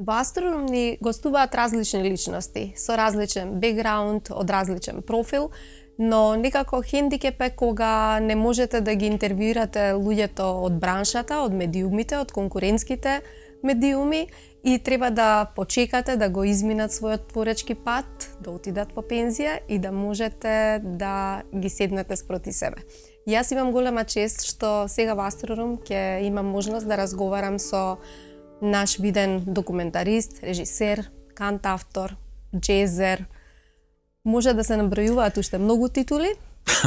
Во Астрорум ни гостуваат различни личности, со различен бекграунд, од различен профил, но некако хендикеп е кога не можете да ги интервјуирате луѓето од браншата, од медиумите, од конкурентските медиуми и треба да почекате да го изминат својот творечки пат, да отидат по пензија и да можете да ги седнете спроти себе. Јас имам голема чест што сега во Астрорум ќе имам можност да разговарам со наш виден документарист, режисер, кантавтор, джезер. Може да се набројуваат уште многу титули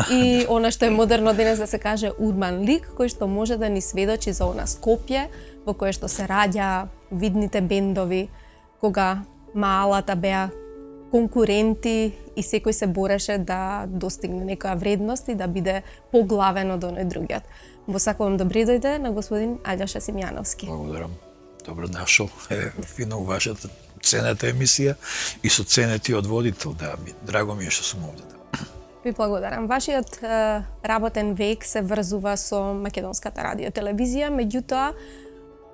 и она што е модерно денес да се каже урбан лик, кој што може да ни сведочи за она Скопје, во кое што се раѓа видните бендови, кога малата беа конкуренти и секој се бореше да достигне некоја вредност и да биде поглавен од оној другиот. Во сакувам добре дојде на господин Алјоша Симјановски. Благодарам. Добро дошол. Фино вашата ценета емисија и со ценети од водител. Драго ми е што сум овде. Ви благодарам. Вашиот работен век се врзува со македонската радио телевизија, меѓутоа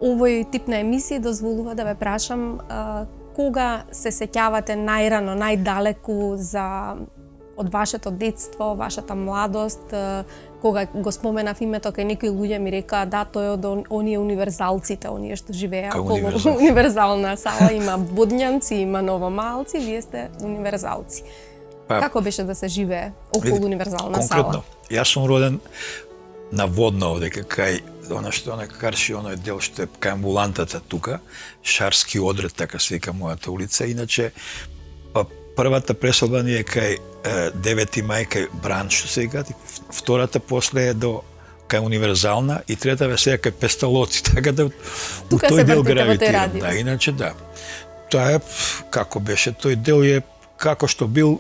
овој тип на емисии дозволува да ве прашам кога се сеќавате најрано, најдалеку од вашето детство, вашата младост, кога го споменав името кај некои луѓе ми рекаа да, тој е од оние универзалците, оние што живеа околу универзална сала, има водњанци, има новомалци, вие сте универзалци. Како беше да се живее околу универзална сала? Конкретно, јас сум роден на Водно, одека кај она што не карши оној дел што е кај амбулантата тука, Шарски одред, така се вика мојата улица, иначе првата преселба ни е кај 9 мај кај Бран, што се вика, втората после е до кај Универзална и третата ве сега кај Песталоци, така да у тој дел гравитирам. Да, иначе да. Тоа е како беше, тој дел е како што бил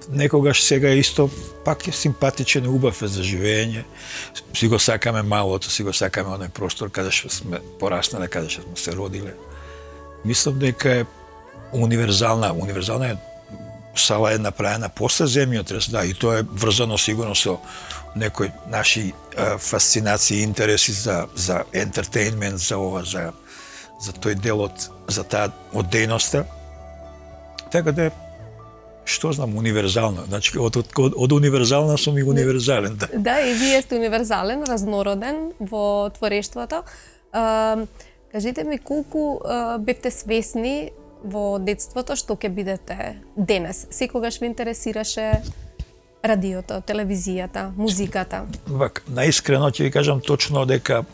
некогаш, сега исто пак е симпатичен и убав е за живење. Си го сакаме малото, си го сакаме оној простор каде што сме пораснале, каде што сме се родиле. Мислам дека е универзална е сала е направена после земјотрес, да, и тоа е врзано сигурно со некои наши фасцинации, интереси за ентертејнмент, за ова, за тој дел за таа од дејноста. Така да што знам, универзална. Значи, од универзална сум и универзален, да. Да, и вие сте универзален, разнороден во творештвото. Кажете ми, колку бевте свесни во детството што ќе бидете денес? Секогаш ве интересираше радиото, телевизијата, музиката? Наискрено ќе ви кажам точно дека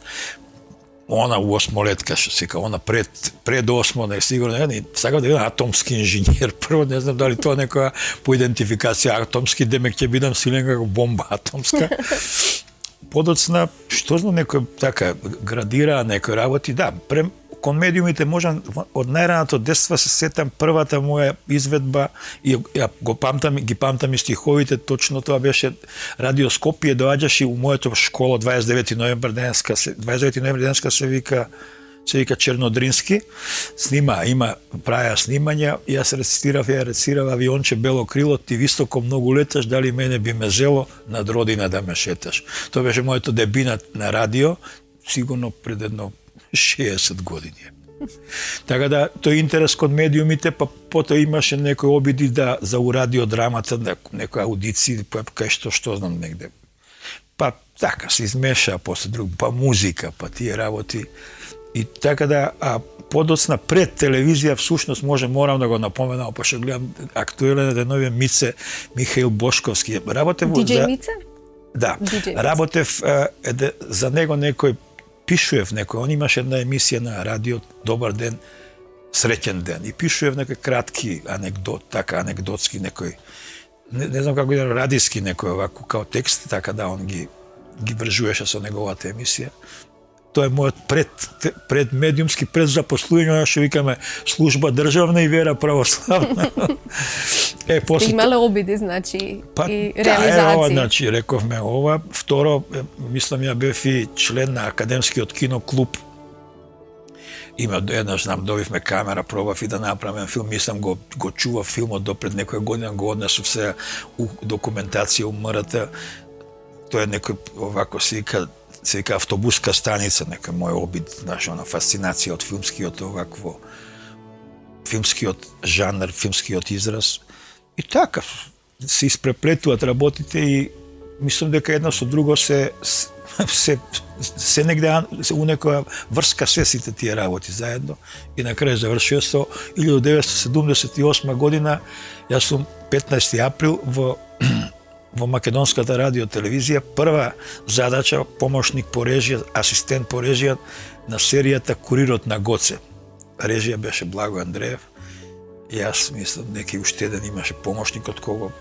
она у осмолетка, што се она пред осмо, не сигурно, не сакам да бидам атомски инженер. Прво не знам дали тоа некоја по идентификација атомски, демек ќе бидам силен како бомба атомска. Подоцна, што знам, некој така градира некои работи, да, кон медиумите можам од најраното детство се сетам првата моја изведба и ги памтам и стиховите, точно тоа беше Радио Скопје, доаѓаше у моето школа 29 ноември денеска се вика Чернодрински, има праја снимања, јас рецитирав авионче бело крило, ти високо многу леташ, дали мене би ме зело над родина да ме шеташ. Тоа беше моето дебина на радио, сигурно пред едно 60 години. Така да, тој интерес кон медиумите, па потоа имаше некои обиди за у радиодрамата, некои аудиции, кај што знам негде. Па така се измеша, после друг, па музика, па тие работи. И така да, подоцна пред телевизија, всушност морам да го напоменам, пошто гледам актуелен денови Мице Михаил Бошковски. Работев DJ Мице? Да, DJ работев за него некој пишуев некој, он имаше една емисија на радио Добар ден, среќен ден и пишуев некој кратки анекдотски некој не знам како да радиски некој овако као текст, така да он ги вржуваше со неговата емисија. Тоа е мојот пред медиумски пред запослување, што викаме служба државна и вера православна. После имале обиди, значи, и реализации. Да, ова, значи, рековме ова. Второ, мислам, ја бев и член на Академскиот киноклуб. Има еднаш, знам, добивме камера, пробав и да направам филм, мислам, го чував филмот до пред некоја година, го однесов се у документација у МРТ. Тоа е некој, овако се вика автобуска станица, некој мој обид, знаеш, она фасцинација од филмскиот овакво, филмскиот жанр, филмскиот израз. И така, се испреплетуваат работите и мислам дека едно со друго се негде у некоја врска се сите тие работи заедно и на крај завршува со 1978 година. Јас сум 15 април во Македонската радио телевизија, прва задача помошник по режија, асистент по режија на серијата Курирот на Гоце. Режија беше Благо Андреев. Јас мислам некој уште еден имаше помошник од кого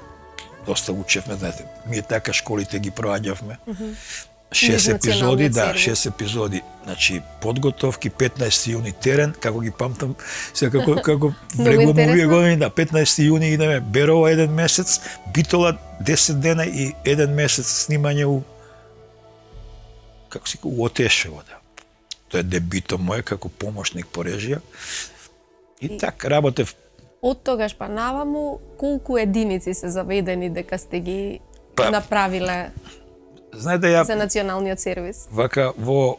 доста учевме, знаете, ние така школите ги проаѓавме. 6 епизоди, да, 6 епизоди, значи подготовки, 15 јуни терен, како ги памтам, сега како врегувам овие години, да, 15 јуни идеме Берова 1 месец, Битола 10 дена и 1 месец снимање у Отешево, да. Тоа е дебито мој како помошник по режија. И така работев. Од тогаш па наваму, колку единици се заведени дека сте ги направиле за националниот сервис? Вака во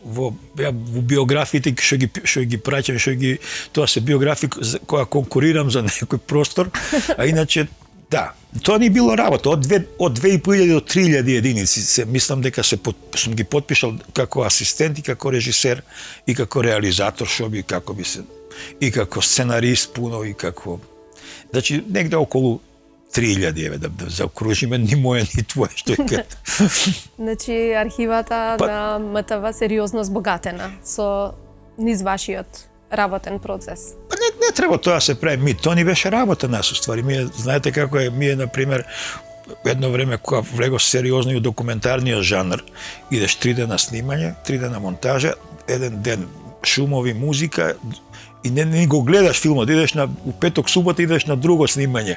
биографиите што ги праќам, тоа се биографии која конкурирам за некој простор, а иначе да, тоа не било работа. Од 2500 до 3000 единици мислам дека сум ги потпишал како асистент и како режисер и како реализатор, како би се и како сценарист пуно и како, значи негде околу 3000 да заокружиме, ни моја ни твоја што е. Значи архивата на МТВ сериозно збогатена со низ вашиот работен процес. Не треба тоа да се прави, тоа ни беше работа нас уствари. Знаете како е, на пример, едно време кога влего сериозно и у документарниот жанр, идеш 3 дена снимање, 3 дена монтажа, 1 ден шумови, музика, и не го гледаш филмот, идеш у петок, субота идеш на друго снимање.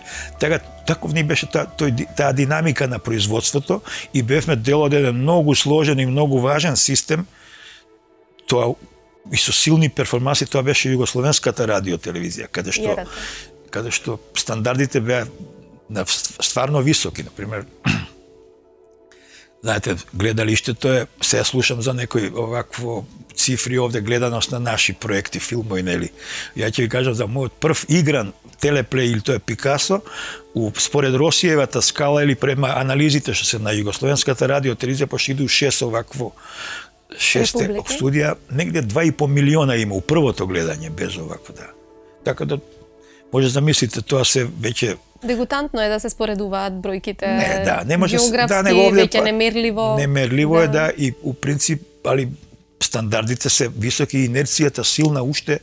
Таков ни беше таа динамика на производството и бевме дел од еден многу сложен и многу важен систем. Тоа и со силни перформанси, тоа беше Југословенската радио телевизија, каде што стандардите беа стварно високи, например. Знаете, гледалиштето е, се слушам за некој овакво цифри овде гледаност на наши проекти, филмови, нели. Ја ќе ви кажам за мојот прв игран телеплей, или тоа е Пикасо, според Росиевата скала или према анализите што се на Југословенската радио телевизија, пошто иду 6 овакво 6 студија, негде 2,5 милиона има у првото гледање без овакво, да. Така да може замислите, тоа се веќе дегутантно е да се споредуваат бројките. Не, да, не може географски, веќе немерливо. Немерливо е, да, и у принцип, али стандардите се високи, инерцијата силна уште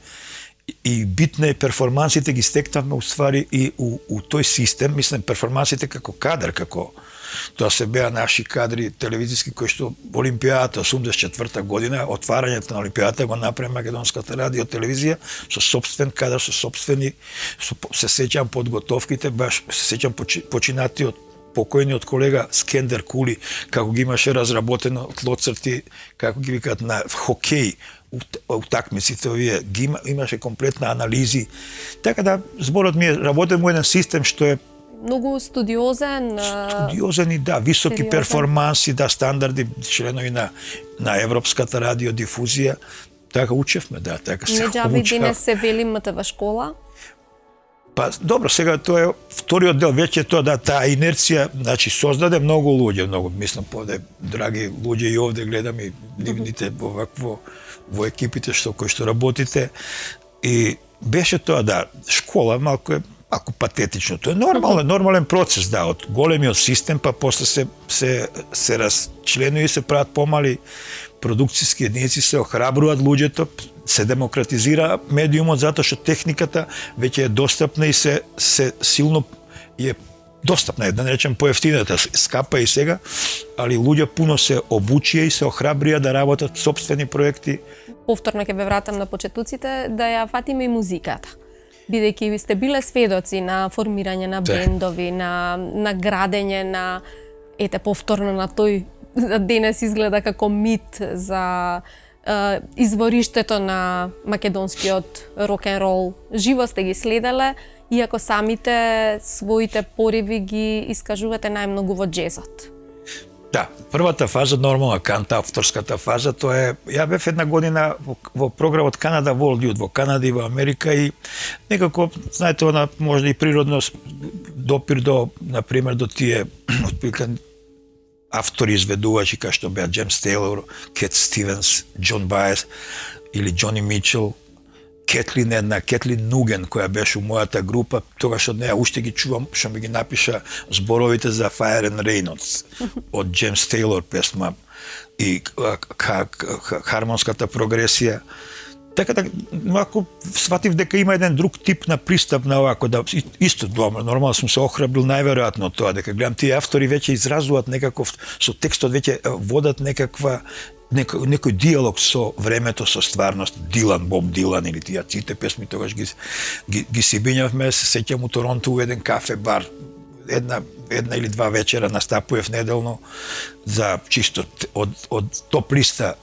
и битна е перформансите ги стекнавме уствари и у тој систем, мислам перформансите како кадар, како тоа се беа наши кадри телевизиски кои што Олимпијадата 84 година, отварањето на Олимпијадата го направи Македонската радио телевизија со сопствен кадар, со сопствени, се сеќам подготовките, баш се сеќам починатиот покојниот колега Скендер Кули, како ги имаше разработено тлоцрти, како ги викаат на хокеј, утакмиците овие, имаше комплетна анализи. Така да, зборот ми е, работен му еден систем што е многу студиозен. Студиозен и да, високи сериозен перформанси, да, стандарди, членови на Европската радиодифузија. Така учевме, да, така се учева. Меѓавид денес се вели МТВ школа? Па, добро, сега тоа е вториот дел, веќе тоа да, таа инерција, значи, создаде многу луѓе, мислам, драги луѓе и овде гледам и нивните овакво во екипите кои што работите, И беше тоа да, школа малку патетично. Тоа е нормален процес, да, од големиот систем, па после се расчленува и се прават помали продукциски единици, се охрабруваат луѓето, се демократизира медиумот затоа што техниката веќе е достапна и се силно е достапна, да не речем поевтината, скапа и сега, али луѓе пуно се обучија и се охрабрија да работат сопствени проекти. Повторно ќе ве вратам на почетоците, да ја фатиме и музиката. Бидејќи ви сте биле сведоци на формирање на бендови, на градење на повторно на тој денес изгледа како мит за извориштето на македонскиот рок-н-рол. Живо сте ги следеле, иако самите своите пориви ги искажувате најмногу во джезот. Да, првата фаза, нормална канта, авторската фаза, тоа е, ја бев една година во програмот Канада World Youth, во Канада и во Америка и некако, знаете, она може и природно допир до, например, до тие, отприлика, автори изведувачи, кај што беа Джеймс Тейлор, Кет Стивенс, Џон Баес или Џони Мичел, Кетлин Нуген, која беше у мојата група, тогаш од неја уште ги чувам, што ми ги напиша зборовите за Fire and Rain од Джеймс Тейлор песма и хармонската прогресија. Така да, малку сватив дека има еден друг тип на пристап на овако, да, исто, нормално сум се охрабрил најверојатно тоа, дека гледам тие автори веќе изразуваат некаков, со текстот веќе водат некој диалог со времето, со стварност. Боб Дилан или тие сите песми тогаш ги си бињавме, се сеќам у Торонто у еден кафе бар, една или два вечера настапував неделно за чисто од топ листа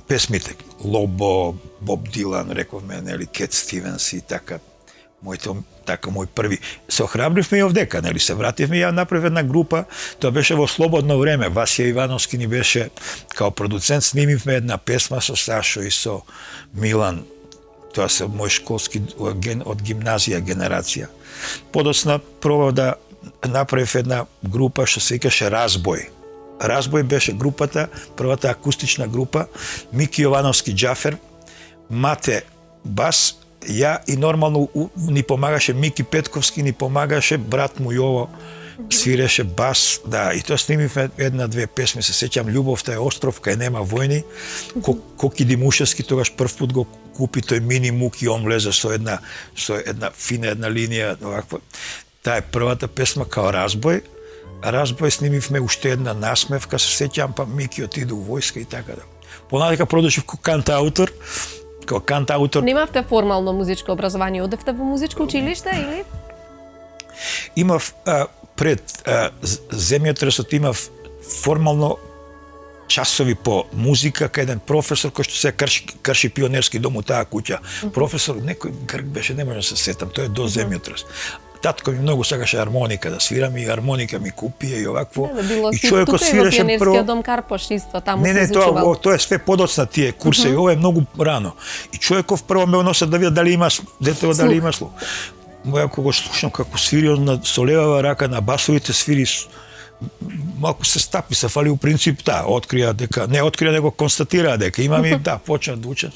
песмите. Лобо, Боб Дилан, рековме, нели, Кет Стивенс и така. Мој први. Се охрабривме и овдека, нели, се вративме и ја направив една група, тоа беше во слободно време. Васија Ивановски ни беше као продуцент, снимивме една песма со Сашо и со Милан. Тоа се мој школски од гимназија генерација. Подоцна пробав да направив една група што се викаше Разбој. Разбој беше групата, првата акустична група, Мики Јовановски Џафер, Мате бас, ја и нормално ни помагаше Мики Петковски, ни помагаше брат му Јово, свиреше бас, да, и тоа снимивме една-две песми, се сеќам Љубовта е остров, кај нема војни, Коки Димушевски тогаш прв пат го купи тој мини мук и он влезе со една фина една линија, оваква. Таа е првата песма као Разбој. Разбој снимивме уште една насмевка, се сеќам, па Мики отиде у војска и така да. Понатака продолжив како кантаутор. Немавте формално музичко образование, одевте во музичко училиште или? Имав пред земјотресот имав формално часови по музика кај еден професор кој што се крши пионерски дом у таа куќа. Професор некој грк беше, не можам да се сетам, тој е до земјотрес. Татко ми многу сакаше армоника да свирам и армоника ми купија и овакво. И човекот свираше прво. Пионерскиот дом Карпош исто таму се изучувал. Тоа е све подоцна тие курсеви, ова е многу рано. И човеков прво ме носе да види дали има детево дали има слух. Ако го слушам како свири со левава рака на басовите свири, малку се стапи, се фали у принцип открија него констатираа дека имаме да почна да учат.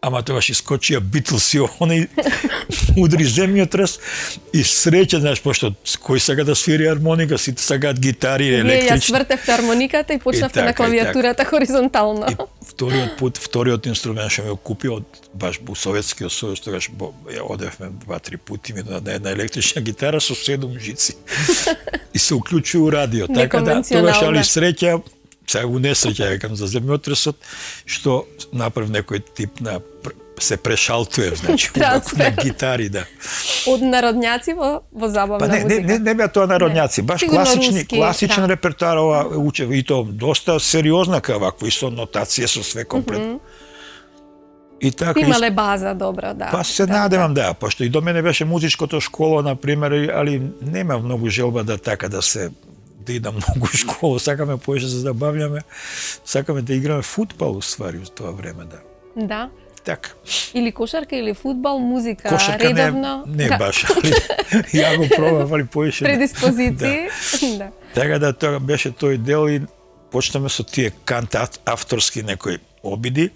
Ама тогаш искочија Битлс и они удри земјотрес и среќа, знаеш, пошто кој сака да свири армоника, сите сакаат гитари, електрични. Вие ја свртевте армониката и почнавте на клавиатурата хоризонтално. И вториот инструмент што ме купи баш во Советскиот сојуз, тогаш одевме 2-3 пати ми на една електрична гитара со 7 жици. И се уклучува радио, така да тогаш али среќа. Сега го несреќа, викам, за земјотресот, што направив некој тип на се прешалтуе, значи, на гитари, да. Од народњаци во забавна музика? Не беа тоа народњаци, баш класичен репертуар, ова учев, и тоа доста сериозна вакво, и со нотација, со све комплетно. Имале база добра, да. Па се надевам, да, пошто и до мене беше музичкото школа, например, али нема многу желба да така да се да идам многу у школа, сакаме повеќе да забавljаме, сакаме да играме фудбал уствари во тоа време, да. Да. Така. Или кошарка, или фудбал, музика, кошарка редовно? Не баш, али ја го пробав, али повеќе. Предиспозиции, да. Така да тоа беше тој дел и почнаме со тие авторски некои обиди.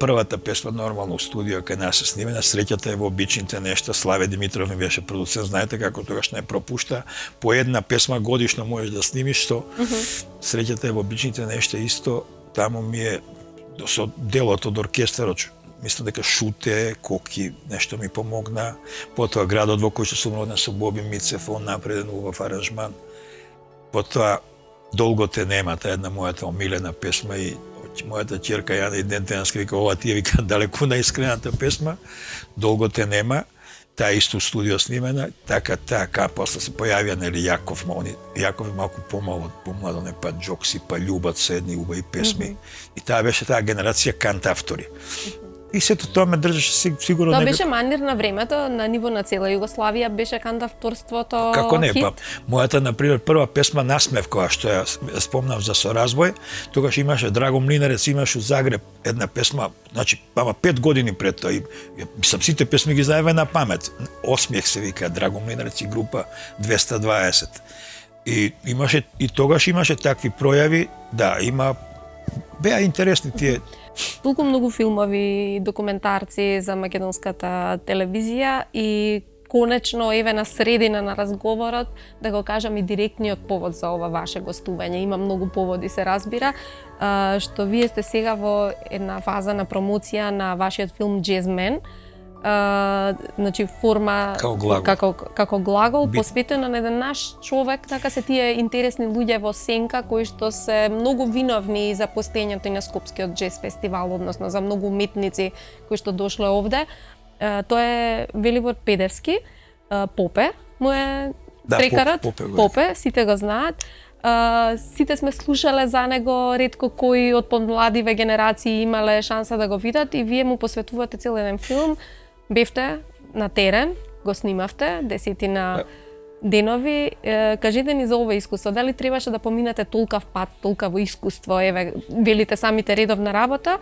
првата песма нормално у студио кај нас се снимена, среќата е во обичните нешта, Славе Димитров ми беше продуцент, знаете како тогаш не пропушта, по една песма годишно можеш да снимиш, што среќата е во обичните нешта исто, таму ми е со делот од оркестарот, мислам дека Шуте, Коки, нешто ми помогна, потоа градот во кој што сум роден со Боби Мицев, он напреден убав аранжман, потоа Долго те нема, таа една мојата омилена песма и мојата ќерка Јана и ден денеска вика, ова ти е вика далеку најискрената песма, Долго те нема, таа исто студио снимена, така после се појавија нели Јаков, Јаков е малку помладо, не па Джокси, па Љубат се едни убави песми. И таа беше таа генерација кантавтори. И сето тоа ме држеше сигурно. Тоа беше манир на времето, на ниво на цела Југославија беше кантавторството. Како не, хит? па мојата на пример прва песма Насмев, која што ја спомнав за Соразбој, тогаш имаше Драго Млинарец, имаше у Загреб една песма, значи ама 5 години пред тоа, сам сите песми ги знаеме на памет. Осмех се вика Драго Млинарец и група 220. И имаше и тогаш имаше такви пројави, да, беа интересни тие. Толку многу филмови, документарци за македонската телевизија и конечно еве на средина на разговорот да го кажам и директниот повод за ова ваше гостување. Има многу поводи, се разбира, што вие сте сега во една фаза на промоција на вашиот филм Джезмен. Значи форма како глагол посветено на еден наш човек, така се тие интересни луѓе во сенка кои што се многу виновни за постоењето на Скопскиот джез фестивал, односно за многу уметници кои што дошле овде. Тоа е Велибор Педерски, Попе, му е трекарот, Попе, сите го знаат. Сите сме слушале за него, ретко кои од помладиве генерации имале шанса да го видат и вие му посветувате цел еден филм. Бевте на терен, го снимавте, 10 денови. Кажете ни за ова искуство, дали требаше да поминете толкав пат, толкаво искуство, еве, велите самите редовна работа,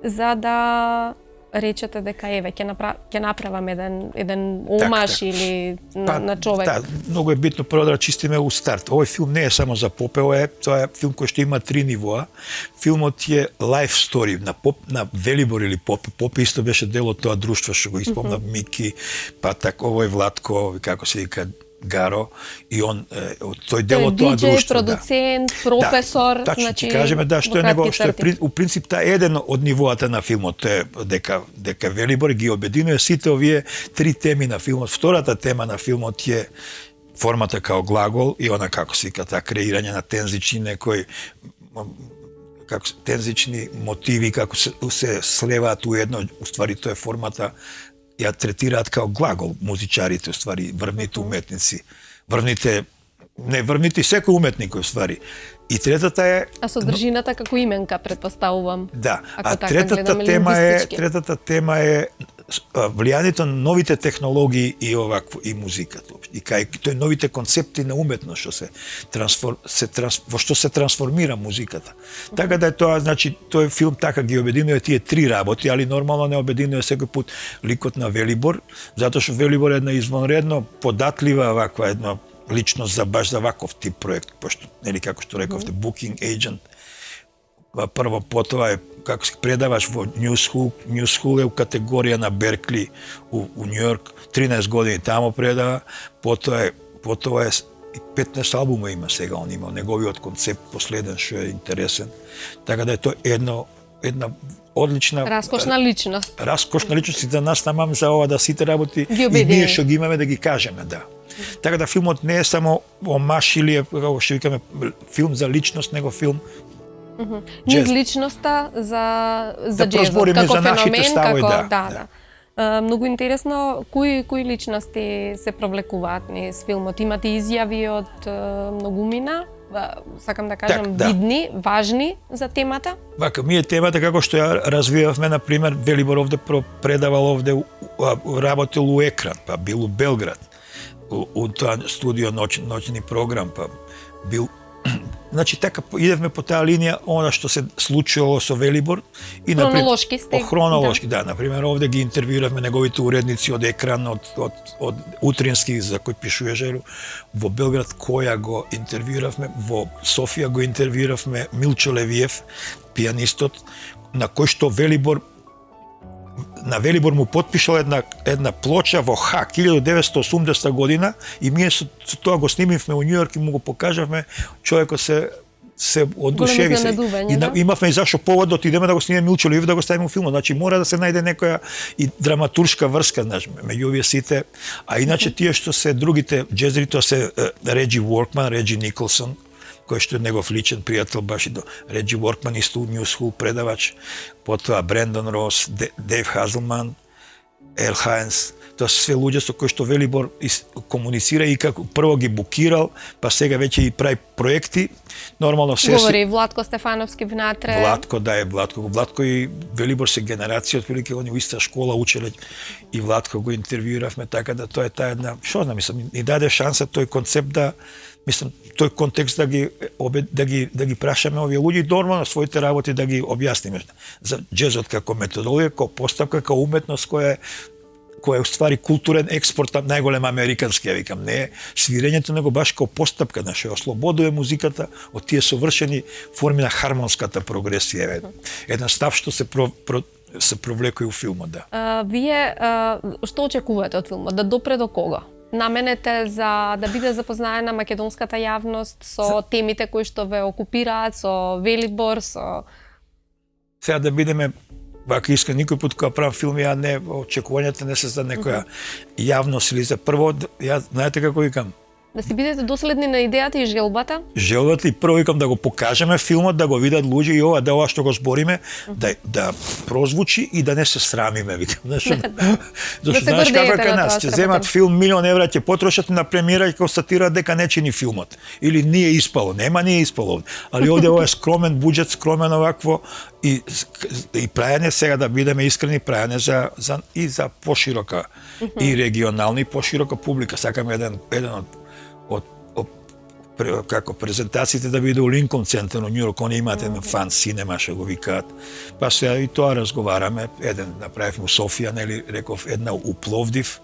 за да речете дека еве ќе направам еден омаш или на човек. Да, многу е битно прво да чистиме у старт. Овој филм не е само за Попе, тоа е филм кој што има 3 нивоа. Филмот е life story на Велибор или Попе. Попе исто беше дел од тоа друштво што го испомна Мики, па така овој Владко, како се вика Гаро, и он тој дел од тоа друштво, продуцент, професор, да, значи ќе кажеме што е него, што е у принцип таа еден од нивоата на филмот, е дека Велибор ги обединува сите овие 3 теми на филмот. Втората тема на филмот е формата као глагол и она како се вика таа креирање на тензични некои тензични мотиви како се слеваат у едно, уствари тоа е формата, ја третираат као глагол музичарите, уствари, врвните уметници. Врвните секој уметник, уствари. И третата е... А содржината како именка, предпоставувам. Да, а третата тема е влијанието на новите технологии и и музиката. И кај тој новите концепти на уметност што во што се трансформира музиката. Така да е тоа, значи, тој филм така ги обединува тие 3 работи, али нормално не обединува секој пат ликот на Велибор, затоа што Велибор е една извонредно податлива ваква една личност за баш за ваков тип проект, пошто нели како што рековте, booking agent. Прво потоа е како се предаваш во New School е у категорија на Беркли у Њујорк, 13 години таму предава, потоа е 15 албума има сега, он има неговиот концепт последен што е интересен. Така да е тоа една одлична раскошна личност. Раскошна личност и за нас тамам за ова да сите работи и ние што ги имаме да ги кажеме, да. Така да филмот не е само омаш или како што викаме филм за личност, него филм низ личноста за джезот како феномен, како многу интересно кои личности се провлекуваат низ филмот. Имате изјави од многумина, сакам да кажам, видни, важни за темата? Вака, ние темата како што ја развивавме, на пример, Велибор овде предавал овде, работил у Екран, па бил у Белград, у тоа студио ноќни програм, па бил. Значи така идевме по таа линија она што се случило со Велибор и хронолошки сте. Хронолошки, да, на пример овде ги интервјуравме неговите уредници од Екран, од утрински за кој пишуваше во Белград, која го интервјуравме, во Софија го интервјуравме Милчо Левиев, пијанистот, на кој што Велибор на Велибор му потпишал една плоча во Хак 1980 година и ние со тоа го снимивме во Њујорк и му го покажавме, човекот се одушеви се. И имавме и зашо повод да отидеме да го снимеме Милчо Ливиев да го ставиме филмот. Значи мора да се најде некоја и драматуршка врска, знаеш, меѓу овие сите. А иначе тие што се другите џезери, тоа се Реджи Воркман, Реджи Николсон, кој што е негов личен пријател, баш и до Реджи Воркман, исто Ньюсхул предавач, потоа Брендон Рос, Дейв Хазелман, Ел Хайнс, тоа се све луѓе со кои што Велибор комуницира и како прво ги букирал, па сега веќе и прави проекти. Нормално се говори Владко Стефановски внатре. Владко и Велибор се генерација, отприлike они у иста школа учеле и Владко го интервјуиравме, така да тоа е таа една, што знам, мислам, ни даде шанса тој концепт да, мислам, тој контекст да ги прашаме овие луѓе и нормално своите работи да ги објасниме за џезот како методологија, како поставка, како уметност која е уствари културен експорт, најголем американски, ја викам, не е свирењето, него баш како постапка, наше ослободува музиката од тие совршени форми на хармонската прогресија. Еден став што се провлекува у филмот, да. Вие што очекувате од филмот? Да допре до кого? Наменете за да биде запознаена македонската јавност со темите кои што ве окупираат, со Велибор, со... Сега да бидеме вака искрен, никој пат кога правам филм, ја не, очекувањата не се за некоја јавност или за прво, ја знаете како викам? Да си бидете доследни на идејата и желбата? Желбата и прво викам да го покажеме филмот, да го видат луѓе и ова што го збориме, да прозвучи и да не се срамиме, викам. Зашто знаеш како е кај нас, ќе земат филм €1.000.000 ќе потрошат на премиера и констатираат дека не чини филмот. Или не е испало, нема не е испало. Али овде ова е скромен буџет, скромен овакво и прајање, сега да бидеме искрени, прајање за поширока и регионална и поширока публика. Сакаме еден од како презентациите да биде у Линколн центар у Њујорк, они имаат еден фан синема што го викаат. Па сега и тоа разговараме, еден направивме у Софија, нели, реков една у Пловдив,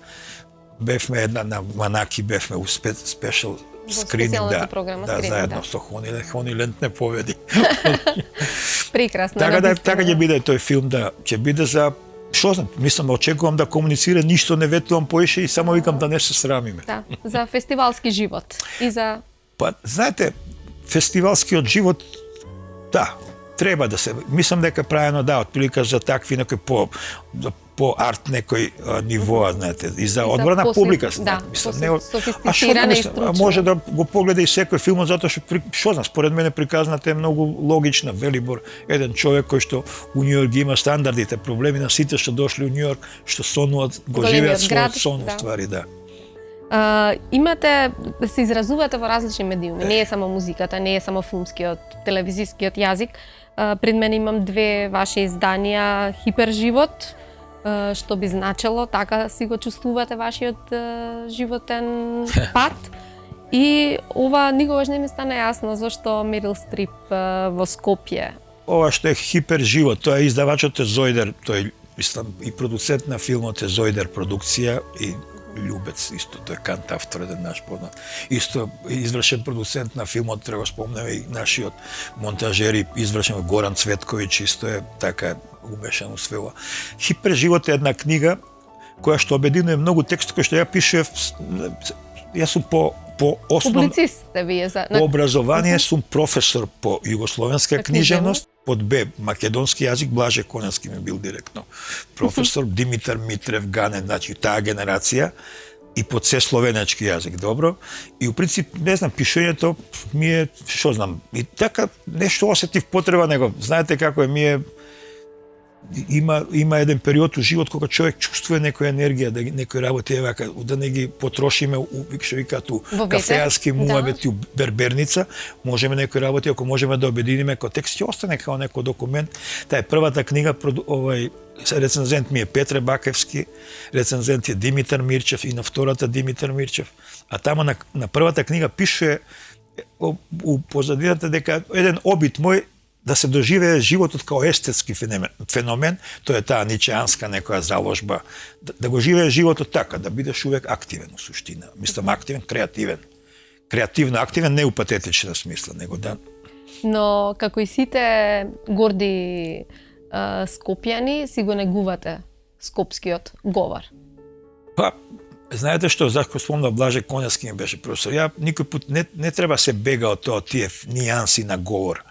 бевме една на Манаки, бевме у спешал скрининг, да, заедно со Хони Лент не поведи. Прекрасно. Така ќе биде тој филм, да, ќе биде за што знам, мислам, очекувам да комуницира, ништо не ветувам поише и само викам да не се срамиме. Да, за фестивалски живот и за... Па, знаете, фестивалскиот живот, да, треба да се, мислам дека правено, да, отприлика за такви некои по арт некој нивоа, знаете, и за одбрана публика, да, мислам, софистицирана и стручна. Може да го погледа и секој филм, затоа што знам, според мене приказната е многу логична. Велибор, еден човек кој што у Њујорк има стандардите, проблеми на сите што дошли у Њујорк, што сонуват, го живеат својот сон, ствари, да. Имате, се изразувате во различни медиуми, не е само музиката, не е само филмскиот, телевизискиот јазик. Пред мене имам две ваши изданија, Хиперживот, што би значело, така си го чувствувате вашиот животен пат. И ова никогаш не ми стана јасно зашто Мерил Стрип во Скопје. Ова што е Хиперживот, тоа е издавачот е Зојдер, тој мислам и продуцент на филмот е Зојдер продукција и Љубец, исто, тој кантавтор, еден наш познат. Исто извршен продуцент на филмот, треба да спомнеме и нашиот монтажер и извршен Горан Цветковиќ, исто е така умешан у све ова. Хиперживот е една книга која што обединува многу текстови кои што ја пишев, јас сум по основно публицист сте вие за по образование сум професор по југословенска книжевност, под Б македонски јазик, Блаже Коневски ми бил директно професор, Димитар Митрев, Ганен, значи таа генерација, и под се словенечки јазик, добро. И у принцип, не знам, пишењето ми е, што знам, и така нешто осетив потреба него. Знаете како е, ми е има еден период у живот кога човек чувствува некоја енергија, да некои работи вака, да не ги потрошиме у што викаат у кафеански муабети, у берберница, можеме некои работи, ако можеме да обединиме како текст, ќе остане како некој документ. Таа е првата книга, рецензент ми е Петре Бакевски, рецензент е Димитар Мирчев и на втората Димитар Мирчев. А тама на првата книга пише у позадината дека еден обид мој да се доживее животот као естетски феномен, тоа е таа ничеанска некоја заложба, да го живее животот така, да бидеш увек активен у суштина. Мислам активен, креативен. Креативно активен, не у патетична смисла, него да. Но како и сите горди скопјани, си го негувате скопскиот говор? Па, знаете што, зашто спомна Блаже Конјавски ми беше професор. Ја никој пат не треба се бега од тоа тие нијанси на говор.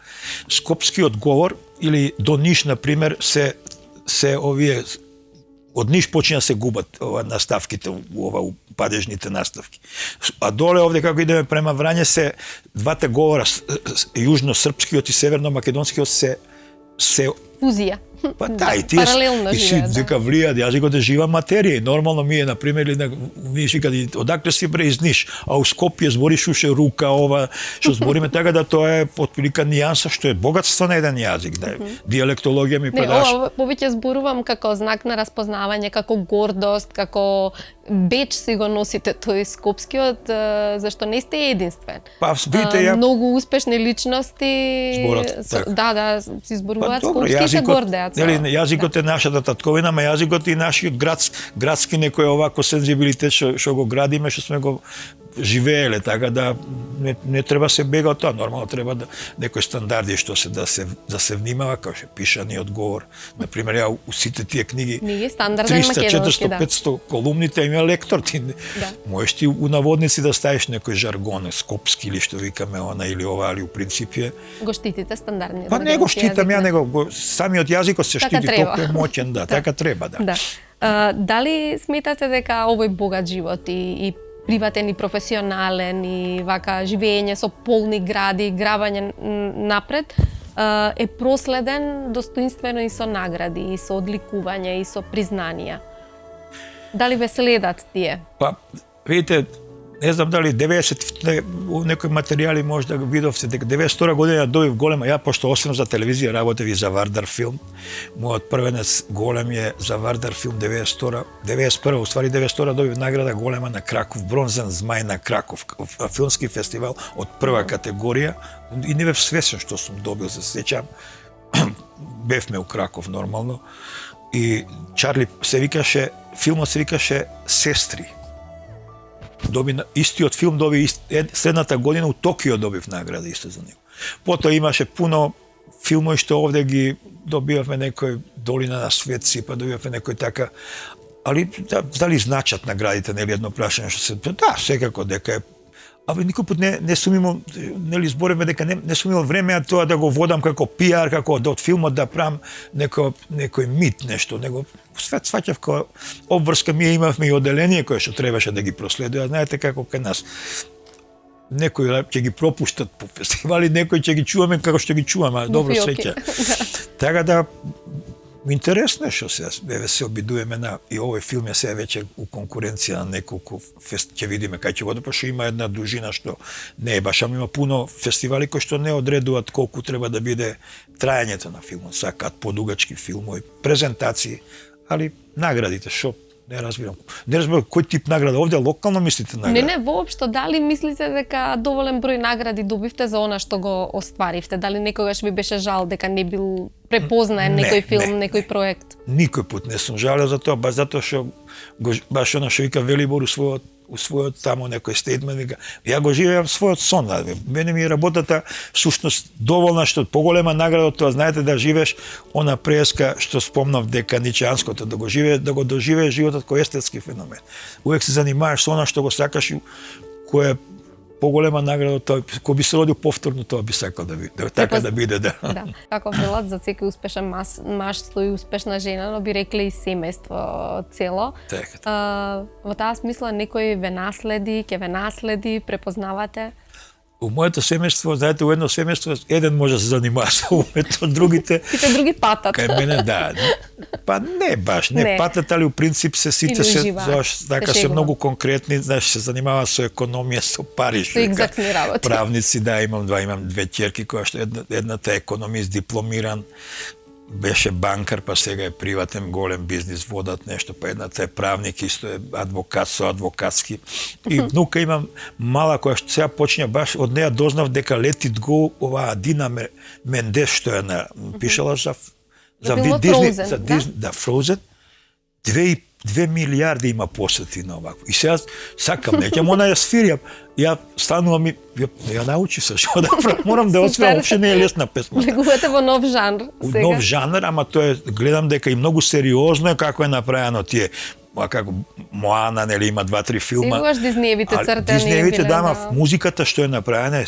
Скопскиот говор или до Ниш на пример се овие од Ниш почина се губат наставките, у падежните наставки. А доле овде како идеме према Врање се двата говора, јужно-српскиот и северно-македонскиот се Фузија. Па да, и тие паралелно и си дека влијаат, јазикот е жива материја и нормално ми е на пример или Ниш каде одакle си бре из Ниш, а у Скопје збориш уште рука ова што збориме, така да тоа е отприлика нијанса што е богатство на еден јазик, да диалектологија ми предаш. Не, ова повеќе зборувам како знак на распознавање, како гордост, како беч си го носите тој скопскиот, зашто не сте единствен. Па видите ја многу успешни личности зборат, да, си зборуваат Па, добро, скопски и се гордеат. Нели, јазикот е нашата татковина, ма јазикот и нашиот градски некој овако сензибилитет што го градиме, што сме го живееле, така да не треба се бега од тоа, нормално треба да некои стандарди што се да се внимава, како што пишаниот говор. На пример, ја у сите тие книги 300, 400, 500 колумните има лектор, ти можеш ти у наводници да ставиш некој жаргон, скопски или што викаме она или ова, али у принцип е го штитите стандардниот. Па не го штитам ја, него самиот јазикот се така штити толку е моќен, така треба, да. Дали сметате дека овој богат живот и приватен и професионален и вака живење со полни гради, грабање напред е проследен достоинствено и со награди, и со одликување, и со признанија? Дали ве следат тие? Па, видите, не знам дали 90 некои материјали може да го видовте дека 92 година добив голема, ја пошто освен за телевизија работев и за Вардар филм. Мојот првенец голем е за Вардар филм 91 уствари 92 добив награда голема на Краков, бронзен змај на Краков, филмски фестивал од прва категорија и не бев свесен што сум добил, се сеќам. Бевме у Краков нормално и Чарли се викаше, филмот се викаше Сестри. Истиот филм доби следната година у Токио добив награда исто за него. Потоа имаше пуно филмови што овде ги добивавме некој Долина на светци, па добивавме некој така, али дали значат наградите, нели едно прашање што се секако дека е. Абе никој пат не сум имал, нели збориме дека не сум имал време тоа да го водам како пиар, како од филмот да правам некој мит нешто, него свет сваќав како обврска ми имавме и оделение кое што требаше да ги проследува. Знаете како кај нас некои ќе ги пропуштат по фестивали, некои ќе ги чуваме како што ги чуваме, добро среќа. Така да интересно е што се обидуваме на и овој филм е се веќе у конкуренција на неколку ќе видиме кај ќе води, пошто има една дужина што не е баш, ама има пуно фестивали кои што не одредуваат колку треба да биде трајањето на филмот, сакаат подугачки филмови, презентации, али наградите што не разбирам. Не разбирам кој тип награда овде, локално мислите награда? Не, воопшто, дали мислите дека доволен број награди добивте за она што го остваривте? Дали некогаш ви беше жал дека не бил препознаен некој филм, некој проект? Никој пат не сум жалел за тоа, баш затоа што баш она што вика Велибор у својот тамо некој стейтмент, вика, ја го живеам својот сон, мене ми е работата сушност доволна што поголема награда од тоа, знаете да живееш она преска што спомнав дека Ничанското, да го доживееш животот кој естетски феномен. Увек се занимаваш со она што го сакаш и кој е поголема награда од тоа, кој би се родил повторно, тоа би сакал да биде, така да биде, да. Како велат за секој успешен маж стои успешна жена, но би рекле и семејство цело. Во таа смисла некој ве наследи, ќе ве наследи, препознавате? У моето семејство, знаете, у едно семејство еден може да се занимава со умето, другите други патат. Кај мене да. Па не баш, не патат, али у принцип сите се така се многу конкретни, знаеш, се занимава со економија, со пари, со екзактни работи. Правници, да, имам две ќерки која што едната е економист дипломиран, беше банкар, па сега е приватен голем бизнис, водат нешто, па едната е правник, исто е адвокат со адвокатски. И внука имам мала која што сега почиња баш од неа дознав дека Let It Go, оваа Дина Мендес што е пишала за Disney, да, Frozen. 2 милиарди има посети на овакво. И сега сакам, неќам она ја свирам. Ја станувам и ја научи се што да правам. Морам да освирам, воопшто не е лесна песма. Влегувате во нов жанр сега. Нов жанр, ама тоа е, гледам дека и многу сериозно е како е направено тие како Моана, нели има 2-3 филма. Сегаш Диснеевите цртани. Диснеевите, да, ама музиката што е направена е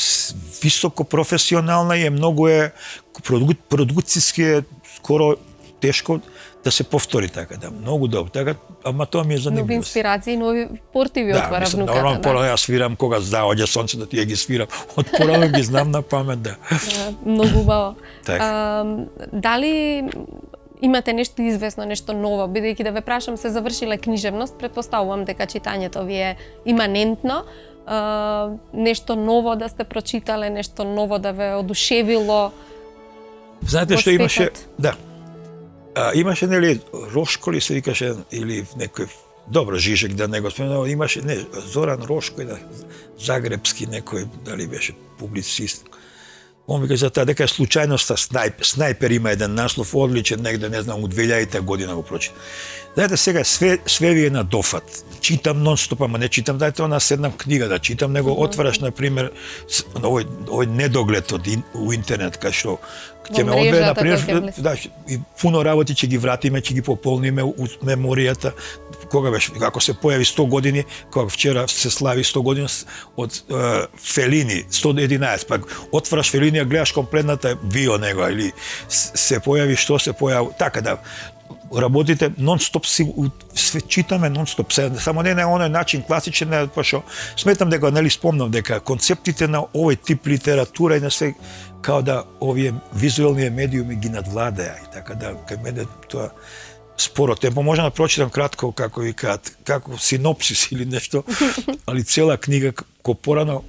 високо професионална и е многу е продукцијски е скоро тешко да се повтори така, да, многу добро. Така, ама тоа ми е занимливо. Нови инспирации, нови порти ви отвара внуката. Нормално, порано ја свирам кога заоѓа сонце да тие ги свирам. Од порано ги знам на памет, да. Многу убаво. Така. Дали имате нешто известно, нешто ново, бидејќи да ве прашам, се завршиле книжевност, претпоставувам дека читањето ви е иманентно, нешто ново да сте прочитале, нешто ново да ве одушевило. Знаете што имаше, да. Имаше нели Рошко ли се викаше или некој добро Жижек да не го споменувам, имаше не Зоран Рошко да загребски некој дали беше публицист. Он вика за таа дека е случајноста Снајпер има еден наслов одличен негде не знам у 2000 година го прочит. Знаете сега све ви е на дофат. Читам нонстоп, ама не читам, дајте она седнам книга да читам, него отвараш на пример овој недоглед од у интернет кај што ќе ме одведе на пример, да, и пуно работи ќе ги вратиме, ќе ги пополниме у меморијата. Кога беше, како се појави 100 години, кога вчера се слави 100 години од Фелини, 111, пак отвараш Фелини, гледаш комплетната био него или се појави што се појави, така да работите нон-стоп, све читаме нон-стоп, само не на оној начин класичен, пошто сметам дека нели спомнав дека концептите на овој тип литература и на се као да овие визуелни медиуми ги надвладеа и така да кај мене тоа споро темпо може да прочитам кратко како викаат, како синопсис или нешто, али цела книга ко порано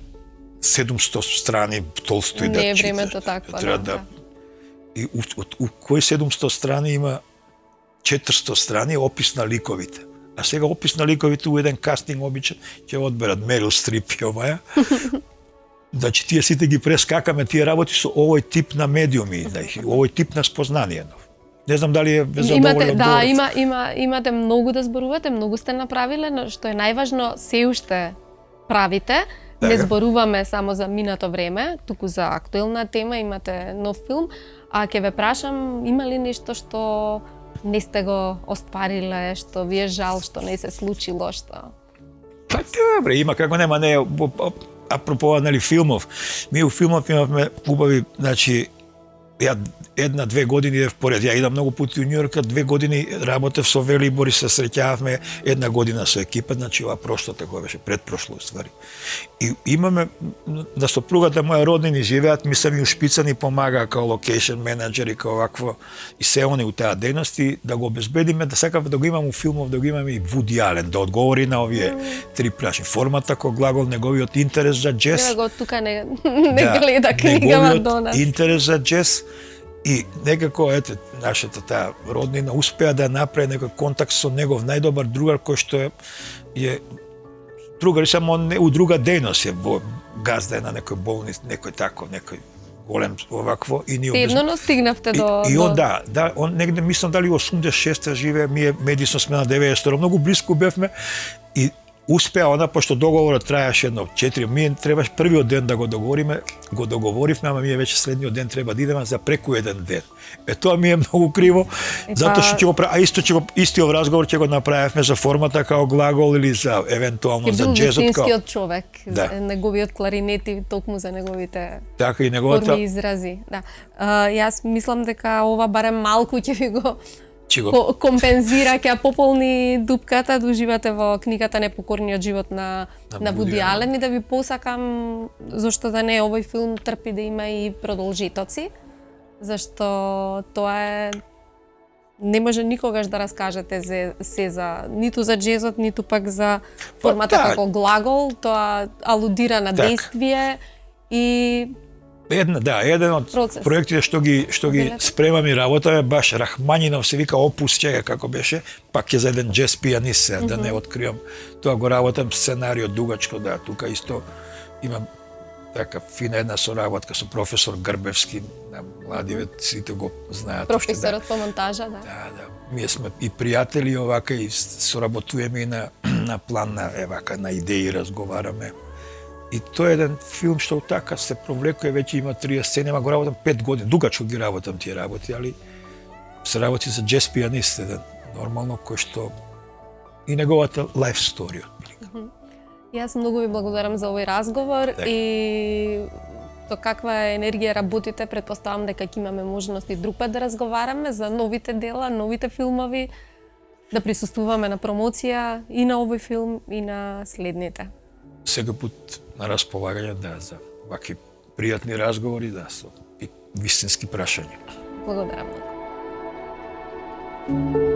700 страни Толстој да читаш. Не е времето такво, да. И у кои 700 страни има 400 страни опис на ликовите. А сега опис на ликовите у еден кастинг обичен ќе одберат Мерил Стрип и оваја. Значи тие сите ги прескакаме, тие работи со овој тип на медиуми, овој тип на спознание. Не знам дали е задоволен одговорот. Да, имате многу да зборувате, многу сте направиле, но што е најважно, се уште правите. Не зборуваме само за минато време, туку за актуелна тема, имате нов филм, а ќе ве прашам, има ли нешто што не сте го оствариле, што ви е жал, што не се случило, што... Па добре, има како нема, не, апропо нели филмов. Ми у филмов имавме убави, значи ја 1-2 години идев поред. Ја идам многу пати у Њујорк, 2 години работев со Велибор и се среќававме 1 година со екипа, значи ова прошлата која беше предпрошло уствари. И имаме да сопругата моја роднини живеат, ми се ми ушпицани помагаа као локейшн менеджери, као вакво и се они у таа дејност и да го обезбедиме, да сакав да го имам у филмов, да го имаме и Вуди Ален, да одговори на овие 3 прашања. Формата кој глагол, неговиот интерес за джез. Него тука не гледа книгава до нас. Интерес за джез. И некако, ете, нашата таа роднина успеа да направи некој контакт со негов најдобар другар кој што е другар само у друга дејност е газда е на некој болниц, некој тако, некој голем овакво и ние едно стигнавте до и он да, он негде мислам дали 86-та живее, ние медисно сме на 90-та, многу близко бевме и успеа она, пошто договорот траеше едно 4, ние требаше првиот ден да го договоривме, ама ние веќе следниот ден треба да идеме за преку еден ден. Тоа ми е многу криво, затоа што ќе го а истиот разговор ќе го направевме за формата као глагол или за евентуално за джезот као вистинскиот човек, за неговиот кларинет и токму за неговите така и неговата форми изрази. Да. Јас мислам дека ова барем малку ќе ви го компензира, ќе пополни дупката да уживате во книгата Непокорниот живот на Вуди Ален и да ви посакам зашто да не овој филм трпи да има и продолжитоци, зашто тоа е не може никогаш да раскажете се за ниту за джезот, ниту пак за формата како глагол, тоа алудира на дејствие и еден од проектите што ги спремам и работаме баш Рахманинов се вика Опус чега како беше, пак е за еден джез пианист, да не откривам. Тоа го работам сценарио дугачко, да, тука исто имам така фина една соработка со професор Грбевски, на младиве сите го знаат. Професорот по монтажа, да. Да. Ние сме и пријатели овака и соработуваме и на план на на идеи разговараме. И тоа е еден филм што така се провлекува, веќе има 30 сцени, ама го работам 5 години, дугачко ги работам тие работи, али се работи за джез пианист, еден нормално кој што и неговата лайф стори. Јас многу ви благодарам за овој разговор и со каква енергија работите, претпоставам дека ќе имаме можност и друг пат да разговараме за новите дела, новите филмови, да присуствуваме на промоција и на овој филм и на следните. Сега пут на располагање за вакви пријатни разговори, со вистински прашања. Благодарам многу.